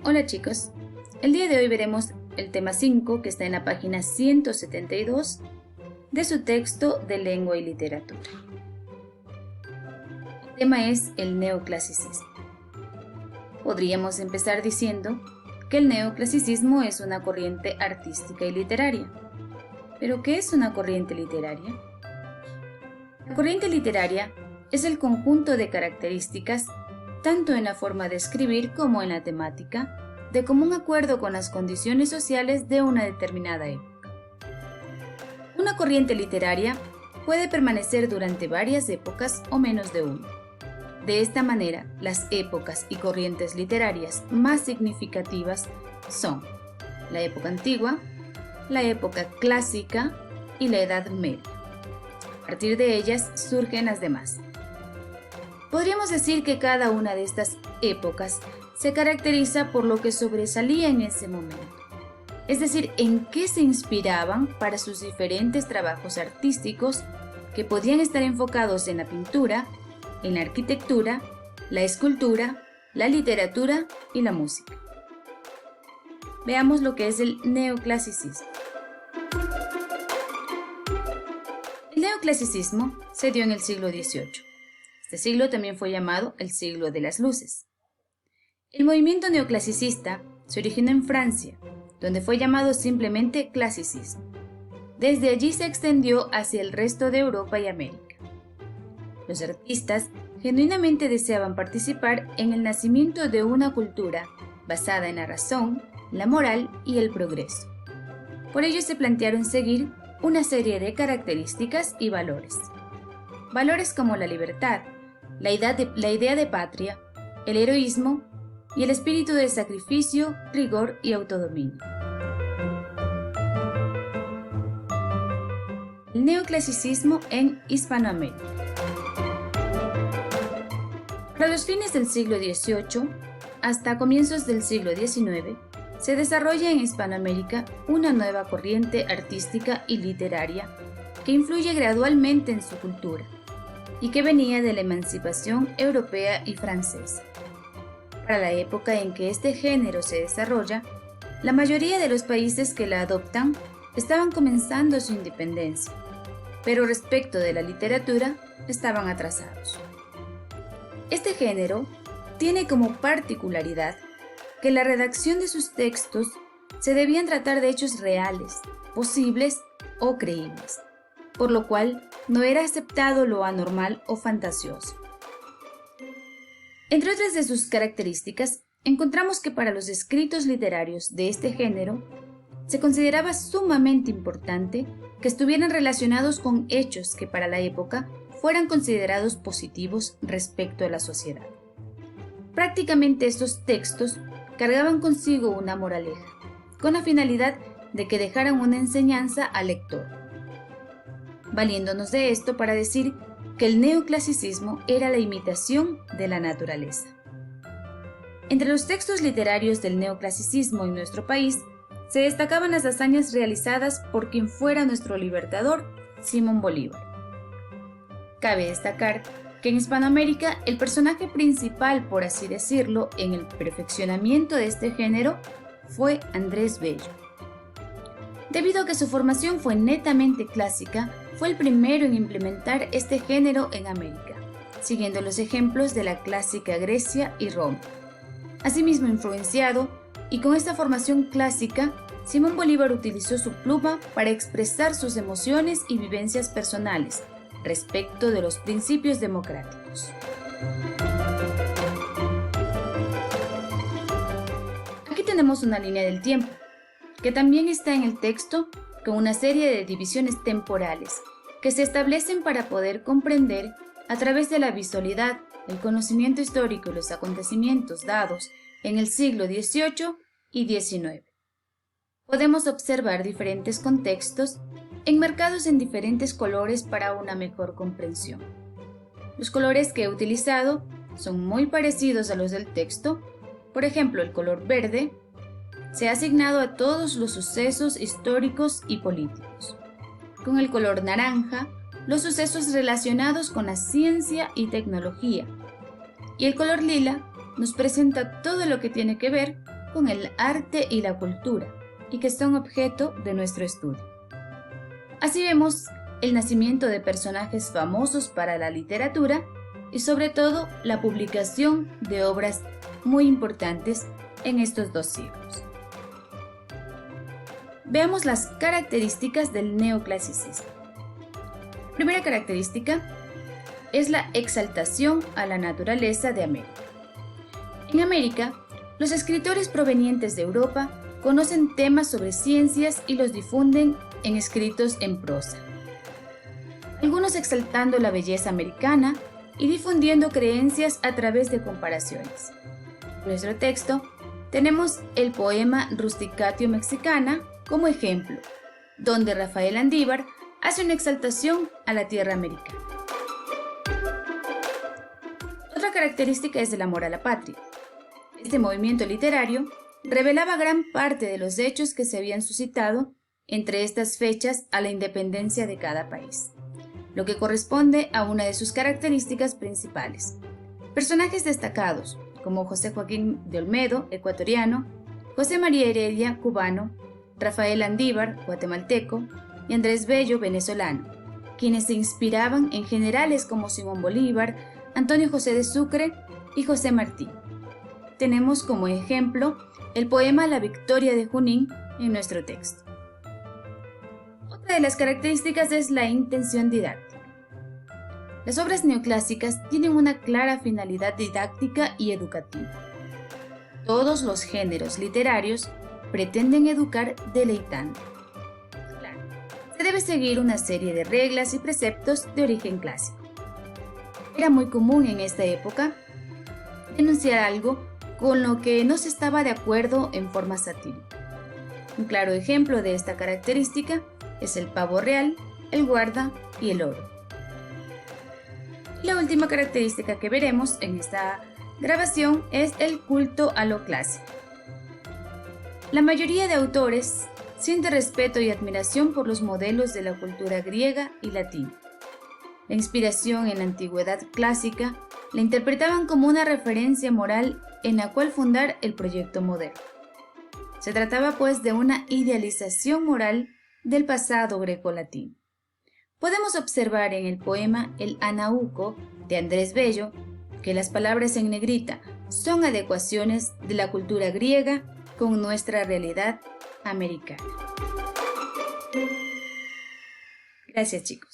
Hola chicos, el día de hoy veremos el tema 5 que está en la página 172 de su texto de Lengua y Literatura. El tema es el neoclasicismo. Podríamos empezar diciendo que el neoclasicismo es una corriente artística y literaria. ¿Pero qué es una corriente literaria? La corriente literaria es el conjunto de características, tanto en la forma de escribir como en la temática, de común acuerdo con las condiciones sociales de una determinada época. Una corriente literaria puede permanecer durante varias épocas o menos de una. De esta manera, las épocas y corrientes literarias más significativas son la época antigua, la época clásica y la Edad Media. A partir de ellas surgen las demás. Podríamos decir que cada una de estas épocas se caracteriza por lo que sobresalía en ese momento, es decir, en qué se inspiraban para sus diferentes trabajos artísticos que podían estar enfocados en la pintura, en la arquitectura, la escultura, la literatura y la música. Veamos lo que es el neoclasicismo. El neoclasicismo se dio en el siglo XVIII. Este siglo también fue llamado el siglo de las luces. El movimiento neoclasicista se originó en Francia, donde fue llamado simplemente clasicismo. Desde allí se extendió hacia el resto de Europa y América. Los artistas genuinamente deseaban participar en el nacimiento de una cultura basada en la razón, la moral y el progreso. Por ello se plantearon seguir una serie de características y valores. Valores como la libertad, la idea de patria, el heroísmo y el espíritu de sacrificio, rigor y autodominio. El neoclasicismo en Hispanoamérica. Para los fines del siglo XVIII hasta comienzos del siglo XIX, se desarrolla en Hispanoamérica una nueva corriente artística y literaria que influye gradualmente en su cultura y que venía de la emancipación europea y francesa. Para la época en que este género se desarrolla, la mayoría de los países que la adoptan estaban comenzando su independencia, pero respecto de la literatura estaban atrasados. Este género tiene como particularidad que la redacción de sus textos se debían tratar de hechos reales, posibles o creíbles, por lo cual no era aceptado lo anormal o fantasioso. Entre otras de sus características, encontramos que para los escritos literarios de este género se consideraba sumamente importante que estuvieran relacionados con hechos que para la época fueran considerados positivos respecto a la sociedad. Prácticamente estos textos cargaban consigo una moraleja, con la finalidad de que dejaran una enseñanza al lector, valiéndonos de esto para decir que el neoclasicismo era la imitación de la naturaleza. Entre los textos literarios del neoclasicismo en nuestro país se destacaban las hazañas realizadas por quien fuera nuestro libertador, Simón Bolívar. Cabe destacar que en Hispanoamérica el personaje principal, por así decirlo, en el perfeccionamiento de este género fue Andrés Bello. Debido a que su formación fue netamente clásica, fue el primero en implementar este género en América, siguiendo los ejemplos de la clásica Grecia y Roma. Asimismo influenciado, y con esta formación clásica, Simón Bolívar utilizó su pluma para expresar sus emociones y vivencias personales respecto de los principios democráticos. Aquí tenemos una línea del tiempo, que también está en el texto con una serie de divisiones temporales que se establecen para poder comprender a través de la visualidad el conocimiento histórico y los acontecimientos dados en el siglo XVIII y XIX. Podemos observar diferentes contextos enmarcados en diferentes colores para una mejor comprensión. Los colores que he utilizado son muy parecidos a los del texto. Por ejemplo, el color verde se ha asignado a todos los sucesos históricos y políticos. Con el color naranja, los sucesos relacionados con la ciencia y tecnología. Y el color lila nos presenta todo lo que tiene que ver con el arte y la cultura, y que son objeto de nuestro estudio. Así vemos el nacimiento de personajes famosos para la literatura y sobre todo la publicación de obras muy importantes en estos 2 siglos. Veamos las características del neoclasicismo. Primera característica es la exaltación a la naturaleza de América. En América, los escritores provenientes de Europa conocen temas sobre ciencias y los difunden en escritos en prosa. Algunos exaltando la belleza americana y difundiendo creencias a través de comparaciones. En nuestro texto tenemos el poema Rusticatio Mexicana como ejemplo, donde Rafael Andívar hace una exaltación a la tierra americana. Otra característica es el amor a la patria. Este movimiento literario revelaba gran parte de los hechos que se habían suscitado entre estas fechas a la independencia de cada país, lo que corresponde a una de sus características principales. Personajes destacados, como José Joaquín de Olmedo, ecuatoriano, José María Heredia, cubano, Rafael Andívar, guatemalteco, y Andrés Bello, venezolano, quienes se inspiraban en generales como Simón Bolívar, Antonio José de Sucre y José Martí. Tenemos como ejemplo el poema La Victoria de Junín en nuestro texto. Otra de las características es la intención didáctica. Las obras neoclásicas tienen una clara finalidad didáctica y educativa. Todos los géneros literarios pretenden educar deleitando. Claro, se debe seguir una serie de reglas y preceptos de origen clásico. Era muy común en esta época denunciar algo con lo que no se estaba de acuerdo en forma satírica. Un claro ejemplo de esta característica es el pavo real, el guarda y el oro. La última característica que veremos en esta grabación es el culto a lo clásico. La mayoría de autores siente respeto y admiración por los modelos de la cultura griega y latina. La inspiración en la antigüedad clásica la interpretaban como una referencia moral en la cual fundar el proyecto moderno. Se trataba pues de una idealización moral del pasado grecolatino. Podemos observar en el poema El Anauco de Andrés Bello que las palabras en negrita son adecuaciones de la cultura griega con nuestra realidad americana. Gracias, chicos.